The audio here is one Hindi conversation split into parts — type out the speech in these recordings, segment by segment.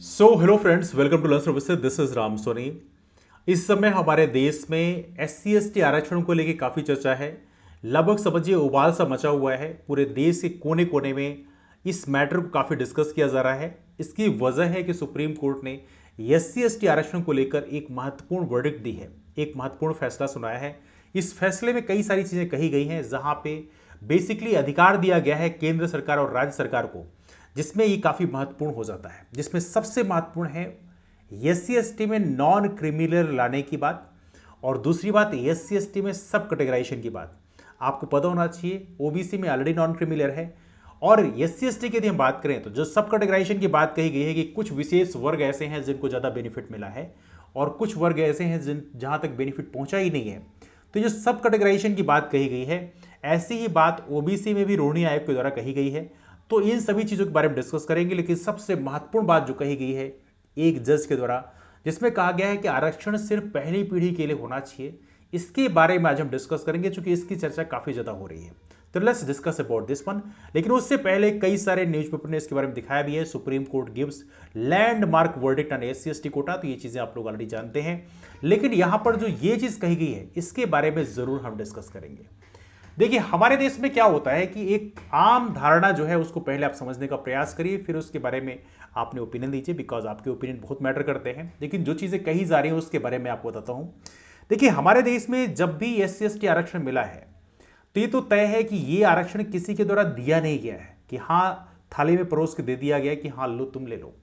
Hello friends, welcome to learn services. This is Ram Soni. इस समय हमारे देश में एससी एसटी आरक्षण को लेकर काफ़ी चर्चा है। लगभग समझिए उबाल सा मचा हुआ है। पूरे देश के कोने कोने में इस मैटर को काफ़ी डिस्कस किया जा रहा है। इसकी वजह है कि सुप्रीम कोर्ट ने एससी एसटी आरक्षण को लेकर एक महत्वपूर्ण वर्डिक्ट दी है, एक महत्वपूर्ण फैसला सुनाया है। इस फैसले में कई सारी चीज़ें कही गई हैं, जहां पे बेसिकली अधिकार दिया गया है केंद्र सरकार और राज्य सरकार को, जिसमें ये काफ़ी महत्वपूर्ण हो जाता है। जिसमें सबसे महत्वपूर्ण है एससी एसटी में नॉन क्रिमिनल लाने की बात, और दूसरी बात एससी एसटी में सब कैटेगराइजेशन की बात। आपको पता होना चाहिए ओबीसी में ऑलरेडी नॉन क्रिमिनल है, और एससी एसटी की यदि हम बात करें तो जो सब कैटेगराइजेशन की बात कही गई है कि कुछ विशेष वर्ग ऐसे हैं जिनको ज़्यादा बेनिफिट मिला है, और कुछ वर्ग ऐसे हैं जिन जहाँ तक बेनिफिट पहुँचा ही नहीं है। तो जो सब कैटेगराइजेशन की बात कही गई है, ऐसी ही बात ओबीसी में भी रोहिणी आयोग के द्वारा कही गई है। तो इन सभी चीज़ों के बारे में डिस्कस करेंगे, लेकिन सबसे महत्वपूर्ण बात जो कही गई है एक जज के द्वारा, जिसमें कहा गया है कि आरक्षण सिर्फ पहली पीढ़ी के लिए होना चाहिए, इसके बारे में आज हम डिस्कस करेंगे, चूंकि इसकी चर्चा काफ़ी ज़्यादा हो रही है। तो let's discuss about this one. लेकिन उससे पहले कई सारे न्यूज़पेपर ने इसके बारे में दिखाया भी है। Supreme court gives landmark verdict on SC ST quota, तो ये चीज़ें आप लोग ऑलरेडी जानते हैं। लेकिन यहां पर जो ये चीज़ कही गई है, इसके बारे में ज़रूर हम डिस्कस करेंगे। देखिए, हमारे देश में क्या होता है कि एक आम धारणा जो है उसको पहले आप समझने का प्रयास करिए, फिर उसके बारे में आपने ओपिनियन दीजिए, बिकॉज आपके ओपिनियन बहुत मैटर करते हैं। लेकिन जो चीज़ें कही जा रही हैं उसके बारे में आपको बताता हूं। देखिए, हमारे देश में जब भी एससी एसटी आरक्षण मिला है, तो ये तो तय है कि ये आरक्षण किसी के द्वारा दिया नहीं गया है कि हाँ थाली में परोस के दे दिया गया कि हाँ लो तुम ले लो।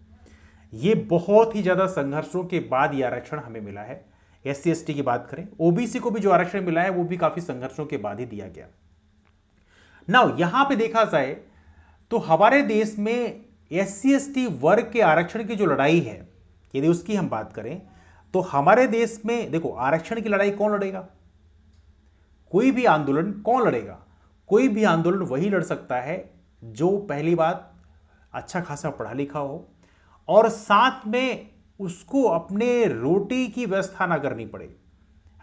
ये बहुत ही ज्यादा संघर्षों के बाद ये आरक्षण हमें मिला है। एससी एसटी की बात करें, ओबीसी को भी जो आरक्षण मिला है वो भी काफी संघर्षों के बाद ही दिया गया। नाउ यहां पे देखा जाए तो हमारे देश में एससी एसटी वर्ग के आरक्षण की जो लड़ाई है, यदि उसकी हम बात करें तो हमारे देश में देखो, आरक्षण की लड़ाई कौन लड़ेगा? कोई भी आंदोलन कौन लड़ेगा? कोई भी आंदोलन वही लड़ सकता है जो पहली बात अच्छा खासा पढ़ा लिखा हो, और साथ में उसको अपने रोटी की व्यवस्था ना करनी पड़े,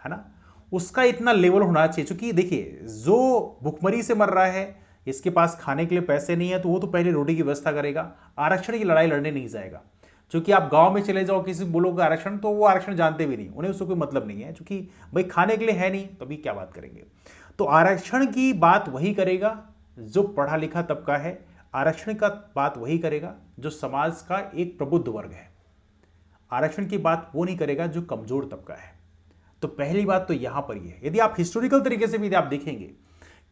है ना। उसका इतना लेवल होना चाहिए, क्योंकि देखिए जो भुखमरी से मर रहा है, इसके पास खाने के लिए पैसे नहीं है, तो वो तो पहले रोटी की व्यवस्था करेगा, आरक्षण की लड़ाई लड़ने नहीं जाएगा। क्योंकि आप गांव में चले जाओ, किसी बोलोगे आरक्षण, तो वो आरक्षण जानते भी नहीं, उन्हें उससे कोई मतलब नहीं है, क्योंकि भाई खाने के लिए है नहीं, तो अभी क्या बात करेंगे। तो आरक्षण की बात वही करेगा जो पढ़ा लिखा तबका है, आरक्षण का बात वही करेगा जो समाज का एक प्रबुद्ध वर्ग है। आरक्षण की बात वो नहीं करेगा जो कमजोर तबका है। तो पहली बात तो यहां पर ही है। यदि आप हिस्टोरिकल तरीके से भी आप देखेंगे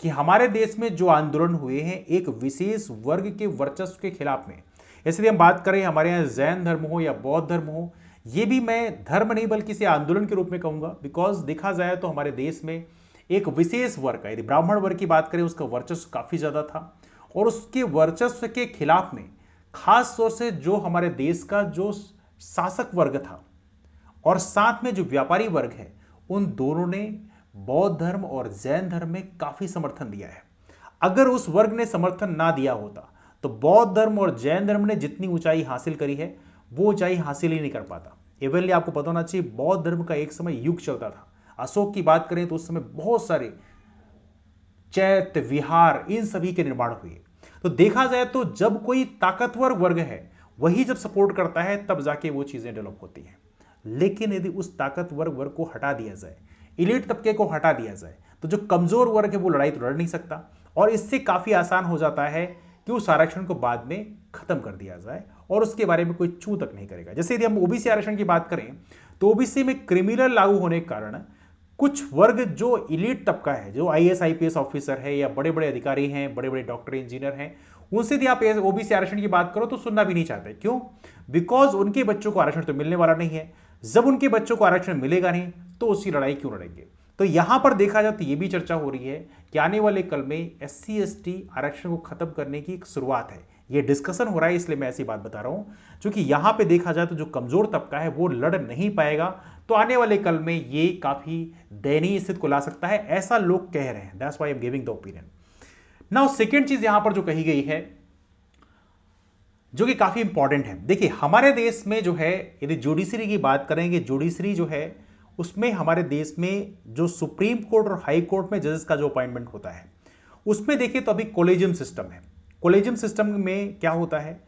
कि हमारे देश में जो आंदोलन हुए हैं एक विशेष वर्ग के वर्चस्व के खिलाफ में, इसलिए हम बात करें हमारे यहाँ जैन धर्म हो या बौद्ध धर्म हो, ये भी मैं धर्म नहीं बल्कि इसे आंदोलन के रूप में कहूंगा। बिकॉज देखा जाए तो हमारे देश में एक विशेष वर्ग का, यदि ब्राह्मण वर्ग की बात करें, उसका वर्चस्व काफी ज्यादा था, और उसके वर्चस्व के खिलाफ में खास तौर से जो हमारे देश का जो शासक वर्ग था और साथ में जो व्यापारी वर्ग है, उन दोनों ने बौद्ध धर्म और जैन धर्म में काफी समर्थन दिया है। अगर उस वर्ग ने समर्थन ना दिया होता तो बौद्ध धर्म और जैन धर्म ने जितनी ऊंचाई हासिल करी है वो ऊंचाई हासिल ही नहीं कर पाता। इवनली आपको पता होना चाहिए, बौद्ध धर्म का एक समय युग चलता था। अशोक की बात करें तो उस समय बहुत सारे चैत्य विहार इन सभी के निर्माण हुए। तो देखा जाए तो जब कोई ताकतवर वर्ग है वही जब सपोर्ट करता है तब जाके वो चीजें डेवलप होती हैं। लेकिन यदि उस ताकतवर वर्ग को हटा दिया जाए, इलीट तबके को हटा दिया जाए, तो जो कमजोर वर्ग है वो लड़ाई तो लड़ नहीं सकता, और इससे काफी आसान हो जाता है कि उस आरक्षण को बाद में खत्म कर दिया जाए और उसके बारे में कोई छू तक नहीं करेगा। जैसे यदि हम ओबीसी आरक्षण की बात करें तो ओबीसी में क्रिमिनल लागू होने के कारण कुछ वर्ग जो इलीट तबका है, जो आईएएस आईपीएस ऑफिसर है या बड़े बड़े अधिकारी हैं, बड़े बड़े डॉक्टर इंजीनियर हैं, उनसे यदि आप ओबीसी आरक्षण की बात करो तो सुनना भी नहीं चाहते। क्यों? बिकॉज उनके बच्चों को आरक्षण तो मिलने वाला नहीं है। जब उनके बच्चों को आरक्षण मिलेगा नहीं तो उसकी लड़ाई क्यों लड़ेंगे? तो यहां पर देखा जाए तो यह भी चर्चा हो रही है कि आने वाले कल में एससी एसटी आरक्षण को खत्म करने की एक शुरुआत है। यह डिस्कशन हो रहा है, इसलिए मैं ऐसी बात बता रहा हूं, क्योंकि यहां पे देखा जाए तो जो कमजोर तबका है वो लड़ नहीं पाएगा। तो आने वाले कल में ये काफी दयनीय स्थिति को ला सकता है, ऐसा लोग कह रहे हैं। That's why I am giving the opinion. Now second चीज यहां पर जो कही गई है, जो कि काफी इंपॉर्टेंट है। देखिए, हमारे देश में जो है, यदि जुडिशरी की बात करेंगे, जुडिशरी जो है उसमें हमारे देश में जो सुप्रीम कोर्ट और हाई कोर्ट में जजेस का जो अपॉइंटमेंट होता है, उसमें देखिए तो अभी कोलेजियम सिस्टम है। कोलेजियम सिस्टम में क्या होता है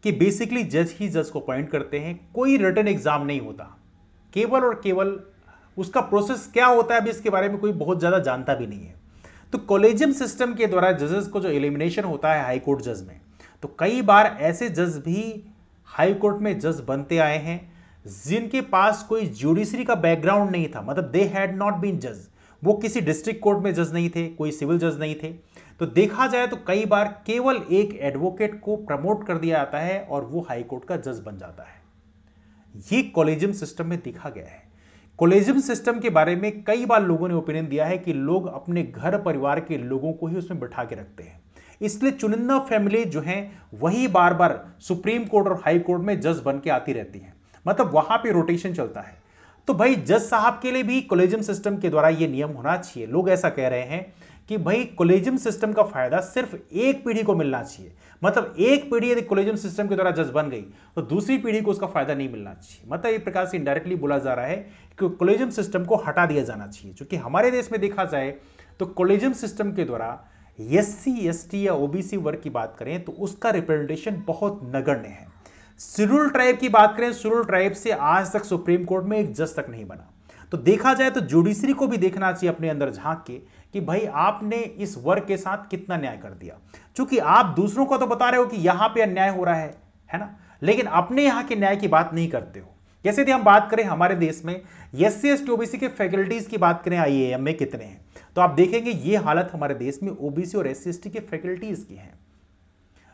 कि बेसिकली जज ही जज को अपॉइंट करते हैं, कोई रिटन एग्जाम नहीं होता, केवल और केवल उसका प्रोसेस क्या होता है अभी इसके बारे में कोई बहुत ज़्यादा जानता भी नहीं है। तो कॉलेजियम सिस्टम के द्वारा जजेस को जो एलिमिनेशन होता है हाई कोर्ट जज में, तो कई बार ऐसे जज भी हाई कोर्ट में जज बनते आए हैं जिनके पास कोई जुडिशरी का बैकग्राउंड नहीं था, मतलब दे हैड नॉट बीन जज, वो किसी डिस्ट्रिक्ट कोर्ट में जज नहीं थे, कोई सिविल जज नहीं थे। तो देखा जाए तो कई बार केवल एक एडवोकेट को प्रमोट कर दिया जाता है और वो हाई कोर्ट का जज बन जाता है। ये कॉलेजियम सिस्टम में देखा गया है। कॉलेजियम सिस्टम के बारे में कई बार लोगों ने ओपिनियन दिया है कि लोग अपने घर परिवार के लोगों को ही उसमें बिठा के रखते हैं, इसलिए चुनिंदा फैमिली जो है वही बार बार सुप्रीम कोर्ट और हाई कोर्ट में जज बन के आती रहती है, मतलब वहां पे रोटेशन चलता है। तो भाई जज साहब के लिए भी कॉलेजियम सिस्टम के द्वारा ये नियम होना चाहिए। लोग ऐसा कह रहे हैं कि भाई कॉलेजियम सिस्टम का फायदा सिर्फ एक पीढ़ी को मिलना चाहिए, मतलब एक पीढ़ी यदि कॉलेजियम सिस्टम के द्वारा जज बन गई तो दूसरी पीढ़ी को उसका फायदा नहीं मिलना चाहिए। मतलब एक प्रकार से इनडायरेक्टली बोला जा रहा है कि कॉलेजियम सिस्टम को हटा दिया जाना चाहिए, क्योंकि हमारे देश में देखा जाए तो कॉलेजियम सिस्टम के द्वारा एससी एसटी या ओबीसी वर्ग की बात करें तो उसका रिप्रेजेंटेशन बहुत नगण्य है। शेड्यूल ट्राइब की बात करें, शेड्यूल ट्राइब से आज तक सुप्रीम कोर्ट में एक जज तक नहीं बना। तो देखा जाए तो जुडिशरी को भी देखना चाहिए अपने अंदर झांक के कि भाई आपने इस वर्ग के साथ कितना न्याय कर दिया, क्योंकि आप दूसरों को तो बता रहे हो कि यहां पे अन्याय हो रहा है ना, लेकिन अपने यहां के न्याय की बात नहीं करते हो। जैसे यदि हम बात करें हमारे देश में एससी एसटी ओबीसी के फैकल्टीज की बात करें आईएएम में कितने हैं, तो आप देखेंगे ये हालत हमारे देश में ओबीसी और एससी एसटी के फैकल्टीज की है।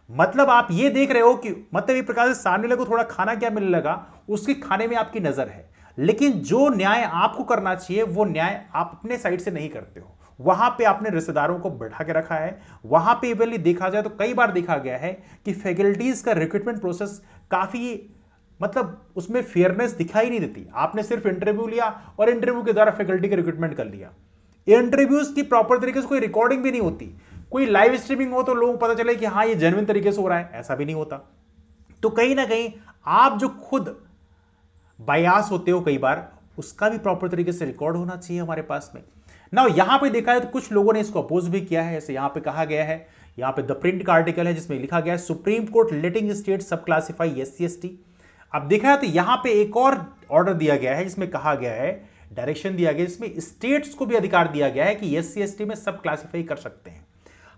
मतलब आप ये देख रहे हो कि मतलब एक प्रकार से सामने वाले को थोड़ा खाना क्या मिलने लगा उसके खाने में आपकी नजर है, लेकिन जो न्याय आपको करना चाहिए वो न्याय आप अपने साइड से नहीं करते हो। वहां पे आपने रिश्तेदारों को बैठा के रखा है। वहां पे इवेंटली देखा जाए तो कई बार देखा गया है कि फैकल्टीज का रिक्रूटमेंट प्रोसेस काफी मतलब उसमें फेयरनेस दिखाई नहीं देती। आपने सिर्फ इंटरव्यू लिया और इंटरव्यू के द्वारा फैकल्टी का रिक्रूटमेंट कर लिया। इंटरव्यूज की प्रॉपर तरीके से कोई रिकॉर्डिंग भी नहीं होती, कोई लाइव स्ट्रीमिंग हो तो लोगों को पता चले कि हाँ ये जेन्युइन तरीके से हो रहा है, ऐसा भी नहीं होता। तो कहीं ना कहीं आप जो खुद बायास होते हो कई बार उसका भी प्रॉपर तरीके से रिकॉर्ड होना चाहिए हमारे पास में ना। यहां पे देखा है तो कुछ लोगों ने इसको अपोज भी किया है। जैसे यहां पे कहा गया है, यहां पे द प्रिंट का आर्टिकल है जिसमें लिखा गया है सुप्रीम कोर्ट लेटिंग स्टेट सब क्लासिफाई एससी एसटी। अब देखा है तो यहां पे एक और ऑर्डर दिया गया है जिसमें कहा गया है, डायरेक्शन दिया गया जिसमें स्टेट्स को भी अधिकार दिया गया है कि एससी एसटी में सब क्लासिफाई कर सकते हैं।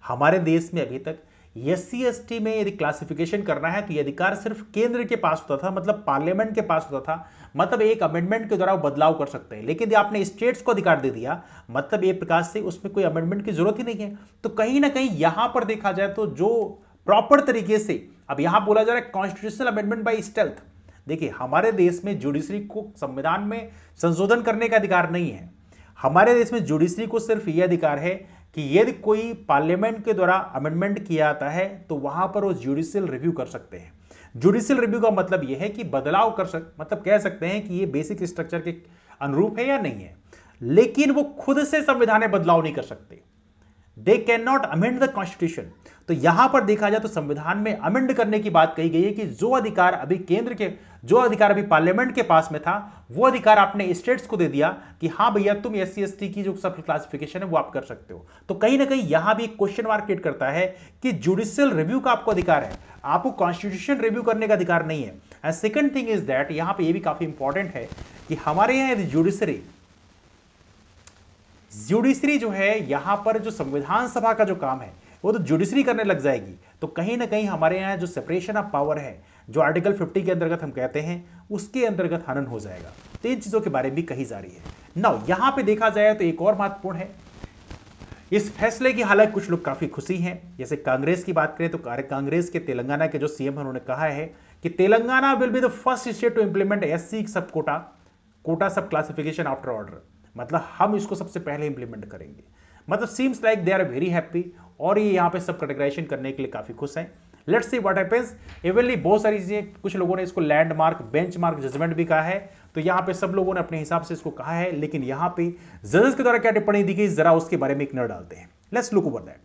हमारे देश में अभी तक एससी एसटी में यदि क्लासिफिकेशन करना है तो यह अधिकार सिर्फ केंद्र के पास होता था, मतलब पार्लियामेंट के पास होता था, मतलब एक अमेंडमेंट के द्वारा बदलाव कर सकते हैं। लेकिन यदि आपने स्टेट्स को अधिकार दे दिया मतलब एक प्रकार से उसमें कोई अमेंडमेंट की जरूरत ही नहीं है। तो कहीं ना कहीं यहां पर देखा जाए तो जो प्रॉपर तरीके से अब यहां बोला जा रहा है कॉन्स्टिट्यूशनल अमेंडमेंट बाय स्टेल्थ। देखिए हमारे देश में जुडिशरी को संविधान में संशोधन करने का अधिकार नहीं है। हमारे देश में जुडिशरी को सिर्फ यह अधिकार है कि यदि कोई पार्लियामेंट के द्वारा अमेंडमेंट किया जाता है तो वहां पर वो जुडिशियल रिव्यू कर सकते हैं। जुडिशियल रिव्यू का मतलब यह है कि बदलाव मतलब कह सकते हैं कि ये बेसिक स्ट्रक्चर के अनुरूप है या नहीं है, लेकिन वो खुद से संविधान में बदलाव नहीं कर सकते। They can not amend the constitution. तो यहां पर देखा जाए तो संविधान में अमेंड करने की बात कही गई है कि जो अधिकार अभी केंद्र के, जो अधिकार अभी पार्लियामेंट के पास में था वो अधिकार आपने स्टेट्स को दे दिया कि हां भैया तुम एससी एसटी की जो सब क्लासिफिकेशन है वो आप कर सकते हो। तो कहीं ना कहीं यहां भी एक क्वेश्चन मार्क क्रिएट करता है कि जुडिशियल रिव्यू का आपको अधिकार है, आपको कॉन्स्टिट्यूशन रिव्यू करने का अधिकार नहीं है। And second thing is that यहां पर यह भी काफी इंपॉर्टेंट है कि हमारे यहां जुडिशरी जो है यहां पर जो संविधान सभा का जो काम है वो तो जुडिशरी करने लग जाएगी। तो कहीं ना कहीं हमारे यहाँ जो सेपरेशन ऑफ पावर है जो आर्टिकल 50 के अंतर्गत हम कहते हैं उसके अंतर्गत हनन हो जाएगा। तो इन चीजों के बारे में भी कही जा रही है ना। यहां पे देखा जाए तो एक और महत्वपूर्ण है इस फैसले की, हालांकि कुछ लोग काफी खुशी हैं। जैसे कांग्रेस की बात करें तो कांग्रेस के तेलंगाना के जो सीएम उन्होंने कहा है कि Telangana will be the first state to implement SC sub quota सब क्लासिफिकेशन आफ्टर ऑर्डर, मतलब हम इसको सबसे पहले इंप्लीमेंट करेंगे। मतलब seems like they are very happy और ये यहाँ पे सब कैटेगराइजेशन करने के लिए काफी खुश हैं। Let's see what happens. Evenly बहुत सारी चीजें, कुछ लोगों ने इसको लैंडमार्क बेंचमार्क जजमेंट भी कहा है, तो यहाँ पे सब लोगों ने अपने हिसाब से इसको कहा है। लेकिन यहाँ पे जजेस के द्वारा क्या टिप्पणी दी गई जरा उसके बारे में एक नजर डालते हैं। Let's look over that.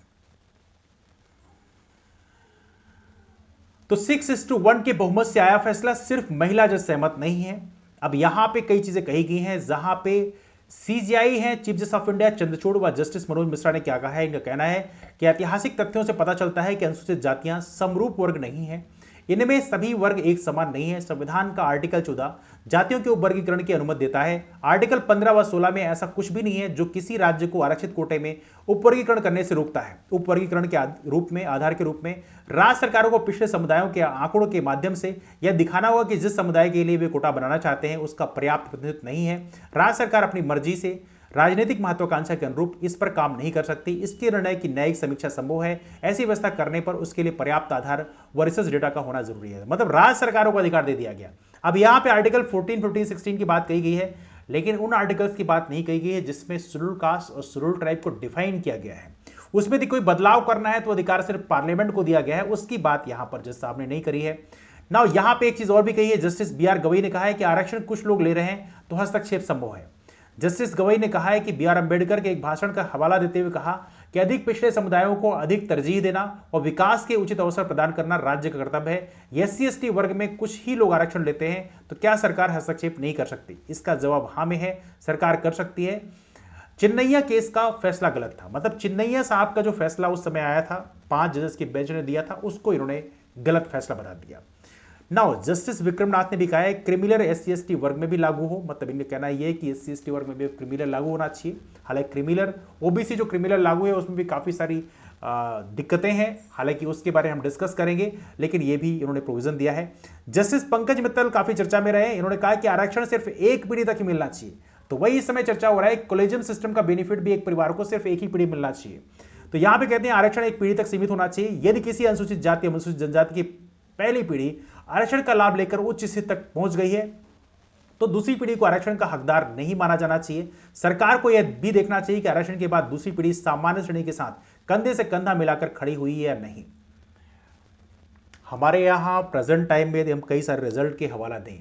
तो 6:1 के बहुमत से आया फैसला, सिर्फ महिला जज सहमत नहीं है। अब यहां पे कई चीजें कही गई हैं जहां पे सीजीआई है chief justice of India Chandrachud व जस्टिस मनोज मिश्रा ने क्या कहा है। इनका कहना है कि ऐतिहासिक तथ्यों से पता चलता है कि अनुसूचित जातियां समरूप वर्ग नहीं है, इनमें सभी वर्ग एक समान नहीं है। संविधान का आर्टिकल 14 जातियों के उपवर्गीकरण की अनुमति देता है। आर्टिकल 15 व 16 में ऐसा कुछ भी नहीं है जो किसी राज्य को आरक्षित कोटे में उपवर्गीकरण करने से रोकता है। उपवर्गीकरण के रूप में, आधार के रूप में राज्य सरकारों को पिछड़े समुदायों के आंकड़ों के माध्यम से यह दिखाना होगा कि जिस समुदाय के लिए वे कोटा बनाना चाहते हैं उसका पर्याप्त प्रतिनिधित्व नहीं है। राज्य सरकार अपनी मर्जी से राजनीतिक महत्वाकांक्षा के अनुरूप इस पर काम नहीं कर सकती। इसके निर्णय की न्यायिक समीक्षा संभव है। ऐसी व्यवस्था करने पर उसके लिए पर्याप्त आधार व रिसर्च डेटा का होना जरूरी है। मतलब राज्य सरकारों को अधिकार दे दिया गया। अब यहां पे आर्टिकल 14, 15, 16 की बात कही गई है, लेकिन उन आर्टिकल्स की बात नहीं कही गई है जिसमें शेड्यूल कास्ट और शेड्यूल ट्राइब को डिफाइन किया गया है। उसमें यदि कोई बदलाव करना है तो अधिकार सिर्फ पार्लियामेंट को दिया गया है। उसकी बात यहां पर जज साहब ने नहीं करी है। ना यहां पे एक चीज और भी कही है, जस्टिस BR गवई ने कहा है कि आरक्षण कुछ लोग ले रहे हैं तो हस्तक्षेप संभव है। जस्टिस गवई ने कहा है कि BR अम्बेडकर के एक भाषण का हवाला देते हुए कहा कि अधिक पिछड़े समुदायों को अधिक तरजीह देना और विकास के उचित अवसर प्रदान करना राज्य का कर्तव्य है। SC/ST वर्ग में कुछ ही लोग आरक्षण लेते हैं तो क्या सरकार हस्तक्षेप नहीं कर सकती? इसका जवाब हाँ में है, सरकार कर सकती है। चिन्नैया केस का फैसला गलत था। मतलब चिन्नैया साहब का जो फैसला उस समय आया था, 5 जजेस की बेंच ने दिया था, उसको इन्होंने गलत फैसला बता दिया। नाउ जस्टिस विक्रमनाथ ने भी कहा है क्रिमिनल SC/ST वर्ग में भी लागू हो। मतलब इनका कहना यह है कि SC/ST वर्ग में भी क्रिमिनल लागू होना चाहिए। हालांकि क्रिमिनल OBC जो क्रिमिनल लागू है उसमें भी काफ़ी सारी दिक्कतें हैं, हालांकि उसके बारे में हम डिस्कस करेंगे, लेकिन ये भी इन्होंने प्रोविजन दिया है। जस्टिस पंकज मित्तल काफ़ी चर्चा में रहे। इन्होंने कहा कि आरक्षण सिर्फ एक पीढ़ी तक ही मिलना चाहिए। तो वही इस समय चर्चा हो रहा है कोलेजियम सिस्टम का बेनिफिट भी एक परिवार को सिर्फ एक ही पीढ़ी मिलना चाहिए। तो यहां पे कहते हैं आरक्षण एक पीढ़ी तक सीमित होना चाहिए। यदि किसी अनुसूचित जाति अनुसूचित जनजाति की पहली पीढ़ी आरक्षण का लाभ लेकर उच्च स्थिति तक पहुंच गई है तो दूसरी पीढ़ी को आरक्षण का हकदार नहीं माना जाना चाहिए। सरकार को यह भी देखना चाहिए कि आरक्षण के बाद दूसरी पीढ़ी सामान्य श्रेणी के साथ कंधे से कंधा मिलाकर खड़ी हुई है या नहीं। हमारे यहां प्रेजेंट टाइम में हम कई सारे रिजल्ट के हवाला दें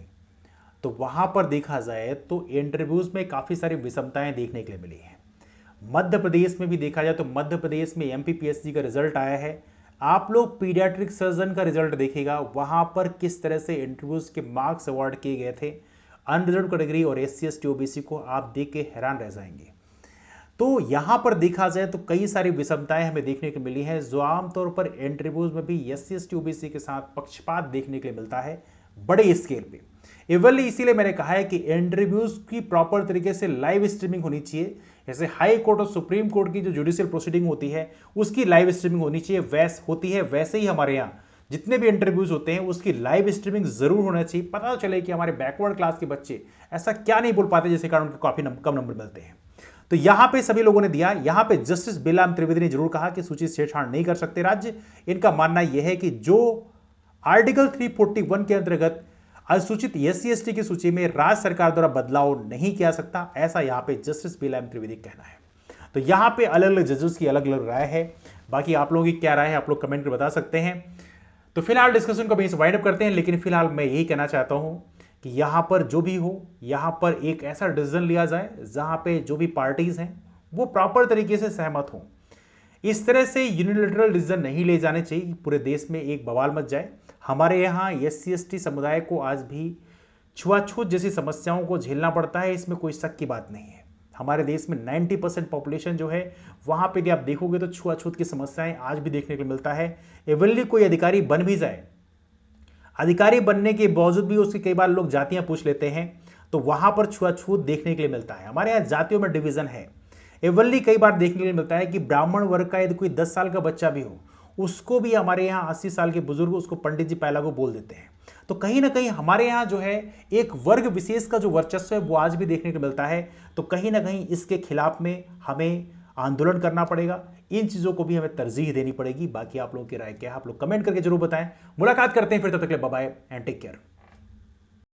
तो वहां पर देखा जाए तो इंटरव्यूज में काफी सारी विषमताएं देखने के लिए मिली है। मध्य प्रदेश में भी देखा जाए तो मध्य प्रदेश में MPPSC का रिजल्ट आया है। आप लोग पीडियाट्रिक सर्जन का रिजल्ट देखिएगा, वहां पर किस तरह से इंटरव्यूज के मार्क्स अवार्ड किए गए थे अनरिजर्व कैटेगरी और SC/ST OBC को, आप देख के हैरान रह जाएंगे। तो यहां पर देखा जाए तो कई सारी विषमताएं हमें देखने को मिली है जो आमतौर पर इंटरव्यूज में भी SC/ST OBC के साथ पक्षपात देखने के लिए मिलता है बड़े स्केल पे। इवनली इसीलिए मैंने कहा है कि इंटरव्यूज की प्रॉपर तरीके से लाइव स्ट्रीमिंग होनी चाहिए। जैसे हाई कोर्ट और सुप्रीम कोर्ट की जो जुडिशियल प्रोसीडिंग होती है उसकी लाइव स्ट्रीमिंग होनी चाहिए, वैसे ही हमारे यहाँ जितने भी इंटरव्यूज होते हैं उसकी लाइव स्ट्रीमिंग जरूर होना चाहिए। पता चले कि हमारे बैकवर्ड क्लास के बच्चे ऐसा क्या नहीं बोल पाते जिसके कारण उनको काफी कम नंबर मिलते हैं। तो यहां पे सभी लोगों ने दिया। यहां पे जस्टिस बिलाम त्रिवेदी ने जरूर कहा कि सूची छेड़छाड़ नहीं कर सकते राज्य। इनका मानना यह है कि जो आर्टिकल 341 के अंतर्गत अनुसूचित SC/ST की सूची में राज्य सरकार द्वारा बदलाव नहीं किया सकता, ऐसा यहां पे जस्टिस बिलाम त्रिवेदी का कहना है। तो यहां पे अलग अलग जजेस की अलग अलग राय है। बाकी आप लोगों की क्या राय है आप लोग कमेंट में बता सकते हैं। तो फिलहाल डिस्कशन को भी वाइंड अप करते हैं, लेकिन फिलहाल मैं यही कहना चाहता हूं कि यहां पर जो भी हो, यहां पर एक ऐसा डिसीजन लिया जाए जहां पे जो भी पार्टीज हैं वो प्रॉपर तरीके से सहमत हों। इस तरह से यूनिलैटरल डिसीजन नहीं ले जाने चाहिए कि पूरे देश में एक बवाल मच जाए। हमारे यहाँ SC/ST समुदाय को आज भी छुआछूत जैसी समस्याओं को झेलना पड़ता है, इसमें कोई शक की बात नहीं है। हमारे देश में 90% पॉपुलेशन जो है वहाँ पे यदि आप देखोगे तो छुआछूत की समस्याएं आज भी देखने को मिलता है। एवनली कोई अधिकारी बन भी जाए, अधिकारी बनने के बावजूद भी उसकी कई बार लोग जातियां पूछ लेते हैं तो वहाँ पर छुआछूत देखने के लिए मिलता है। हमारे यहाँ जातियों में डिवीजन है। एवनली कई बार देखने के लिए मिलता है कि ब्राह्मण वर्ग का यदि कोई 10 साल का बच्चा भी हो उसको भी हमारे यहाँ 80 साल के बुजुर्ग उसको पंडित जी पहला को बोल देते हैं। तो कहीं ना कहीं हमारे यहाँ जो है एक वर्ग विशेष का जो वर्चस्व है वो आज भी देखने को मिलता है। तो कहीं ना कहीं इसके खिलाफ में हमें आंदोलन करना पड़ेगा, इन चीज़ों को भी हमें तरजीह देनी पड़ेगी। बाकी आप लोगों की राय क्या है आप लोग कमेंट करके जरूर बताएं। मुलाकात करते हैं फिर, तब तक के लिए bye bye and take care.